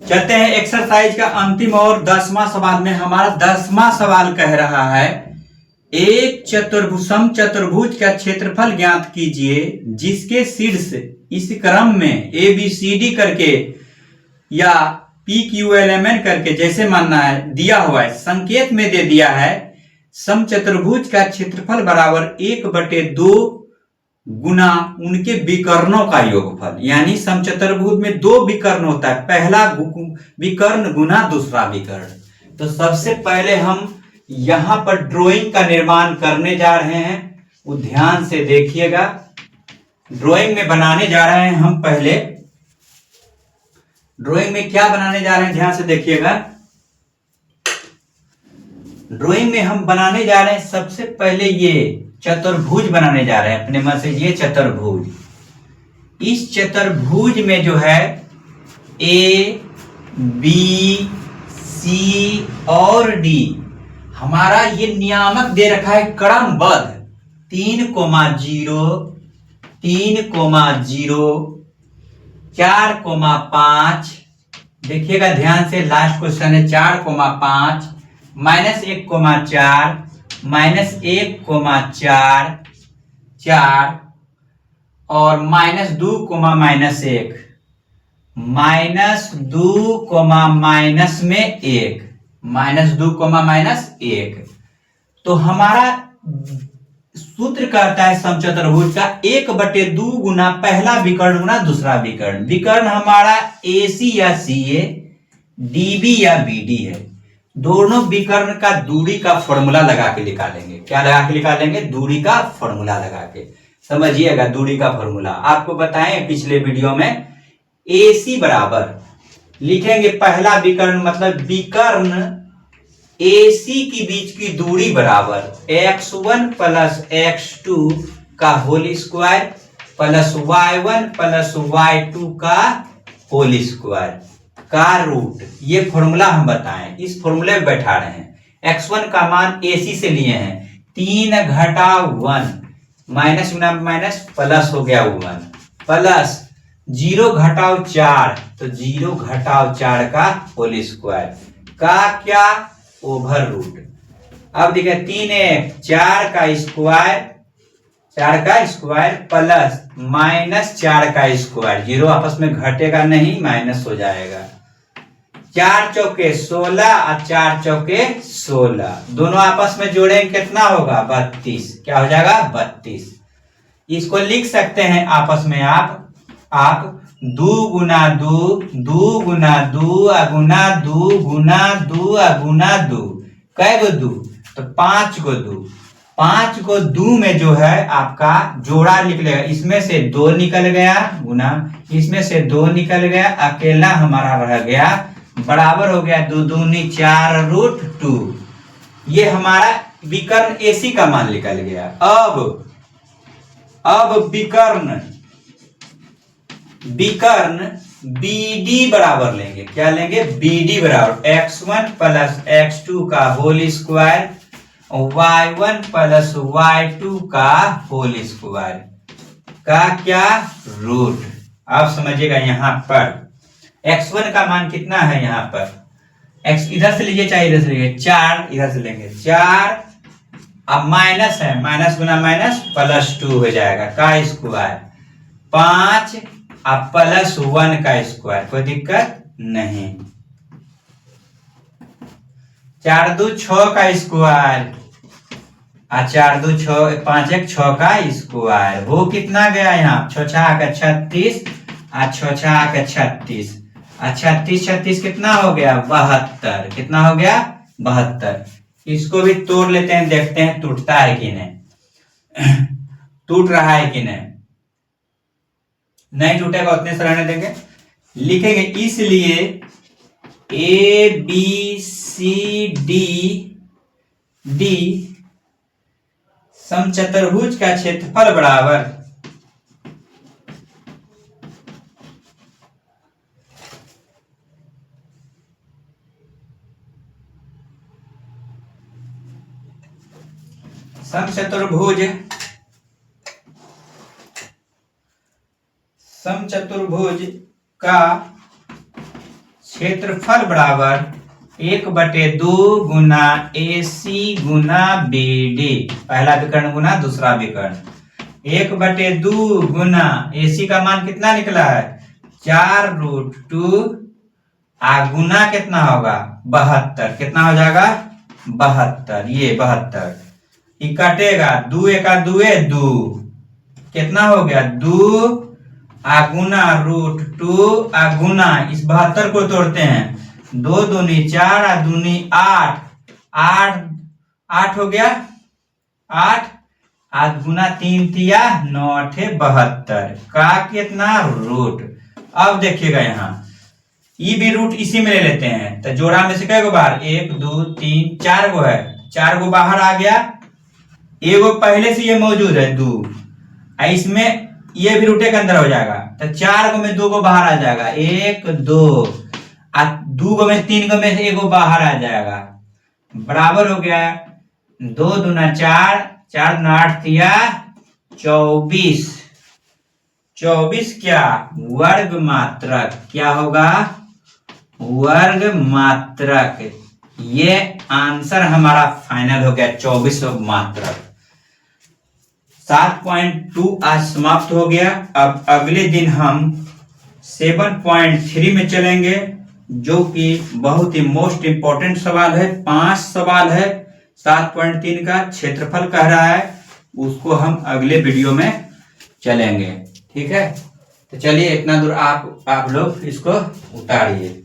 चलते हैं एक्सरसाइज का अंतिम और 10वां सवाल में। हमारा 10वां सवाल कह रहा है एक चतुर्भुज का क्षेत्रफल ज्ञात कीजिए जिसके शीर्ष इस क्रम में ए बी सी डी करके या P Q L M N करके जैसे मानना है दिया हुआ है, संकेत में दे दिया है समचतुर्भुज का क्षेत्रफल बराबर 1/2 गुना उनके विकर्णों का योगफल। यानी समचतुर्भुज में 2 विकर्ण होता है, पहला विकर्ण गुना दूसरा विकर्ण। तो सबसे पहले हम यहां पर ड्राइंग का निर्माण करने जा रहे हैं, वो ध्यान से देखिएगा। ड्राइंग में बनाने जा रहे हैं हम। पहले ड्राइंग में क्या बनाने जा रहे हैं ध्यान से देखिएगा। ड्राइंग में हम बनाने जा रहे हैं सबसे पहले ये चतुर्भुज बनाने जा रहे हैं अपने मन से। ये चतुर्भुज, इस चतुर्भुज में जो है ए बी सी और डी हमारा ये नियामक दे रखा है क्रमबद्ध 3,0 3,0 4,5। देखिएगा ध्यान से, लास्ट क्वेश्चन है 4,5 -1,4 -1,4 4 और -2, -1 -2, तो हमारा सूत्र कहता है समचतुर्भुज का 1/2 गुना पहला विकर्ण गुना दूसरा विकर्ण। विकर्ण हमारा AC या CA, DB या BD है। दोनों विकर्ण का दूरी का फॉर्मूला लगा के निकालेंगे। क्या लगा के निकालेंगे? दूरी का फॉर्मूला लगा के। समझिएगा दूरी का फॉर्मूला आपको बताएं पिछले वीडियो में। AC बराबर लिखेंगे पहला विकर्ण मतलब विकर्ण AC के बीच की दूरी बराबर x1 प्लस x2 का whole square plus y1 plus y2 का होल स्क्वायर का रूट। ये फॉर्मूला हम बताएं, इस फॉर्मूले में बैठा रहे हैं। x1 का मान AC से लिए हैं 3 घटा 1 माइनस माइनस प्लस हो गया 1 प्लस 0 घटाओ 4 तो 0 घटाओ 4 का होल स्क्वायर का क्या ओवर रूट। अब देखिए 3 4 का स्क्वायर प्लस माइनस 4 का स्क्वायर, 0 आपस में घटेगा नहीं, माइनस हो जाएगा। 4 चौके 16 और 4 चौके 16 दोनों आपस में जोड़ेंगे कितना होगा? 32। क्या हो जाएगा? 32। इसको लिख सकते हैं आपस में आप 2 गुना 2 2 गुना 2 गुना 2 गुना 2 गुना 2 कै गो 2 तो 5 गो 2। 5 को 2 में जो है आपका जोड़ा निकलेगा, इसमें से 2 निकल गया गुना इसमें से 2 निकल गया, अकेला हमारा रह गया बराबर हो गया 2 दूनी 4 √2। ये हमारा विकर्ण AC का मान निकल गया। अब विकर्ण BD बराबर लेंगे। क्या लेंगे? BD बराबर x1 प्लस x2 का whole square y1 plus y2 का होल स्क्वायर का क्या रूट। आप समझिएगा यहाँ पर x1 का मान कितना है? यहाँ पर x इधर से लीजिए चाहे इधर से लीजिए, 4 इधर से लेंगे 4, अब माइनस है, माइनस गुना माइनस प्लस 2 हो जाएगा का स्क्वायर 5 अब प्लस 1 का स्क्वायर, कोई दिक्कत नहीं। 4 2 6 का स्क्वायर 4 2 6 5 1 6 का स्क्वायर वो कितना गया? यहाँ 6 6 36 6 6 36 36 36 कितना हो गया? 72। कितना हो गया? 72। इसको भी तोड़ लेते हैं, देखते हैं टूटता है कि नहीं, टूट रहा है कि नहीं। नहीं टूटेगा उतने से रहने देंगे। लिखेंगे इसलिए A B C D समचतुर्भुज का क्षेत्रफल बराबर समचतुर्भुज का क्षेत्रफल बराबर 1/2 गुना AC गुना BD, पहला विकर्ण गुना दूसरा विकर्ण। 1/2 गुना AC का मान कितना निकला है 4√2, गुना कितना होगा 72, कितना हो जाएगा 72, ये 72। ये कटेगा 2 एका 2 2, कितना हो गया 2 गुना √2 गुना, इस 72 को तोड़ते हैं, 2 दूनी 4 दूनी 8, 8 हो गया 8 गुना 3 तिया 9 8 72 का कितना रूट। अब देखिएगा यहाँ ये भी रूट इसी में ले लेते हैं, तो जोड़ा में से कई गो बाहर 1 2 3 4 गो है, 4 गो बाहर आ गया, एगो पहले से ये मौजूद है 2, इसमें ये भी रूटे के अंदर हो जाएगा, तो 4 गो में 2 गो बाहर आ जाएगा, 1 2 2 गो में 3 गो में से 1 गो बाहर आ जाएगा, बराबर हो गया 2 दूना 4, 4 दूना 8 तिया 24, 24 क्या वर्ग मात्रक, क्या होगा वर्ग मात्रक। ये आंसर हमारा फाइनल हो गया 24 मात्रक। 7.2 आज समाप्त हो गया। अब अगले दिन हम 7.3 में चलेंगे, जो कि बहुत ही मोस्ट इंपॉर्टेंट सवाल है, 5 सवाल है 7.3 का, क्षेत्रफल कह रहा है, उसको हम अगले वीडियो में चलेंगे। ठीक है, तो चलिए इतना दूर आप लोग इसको उतारिए।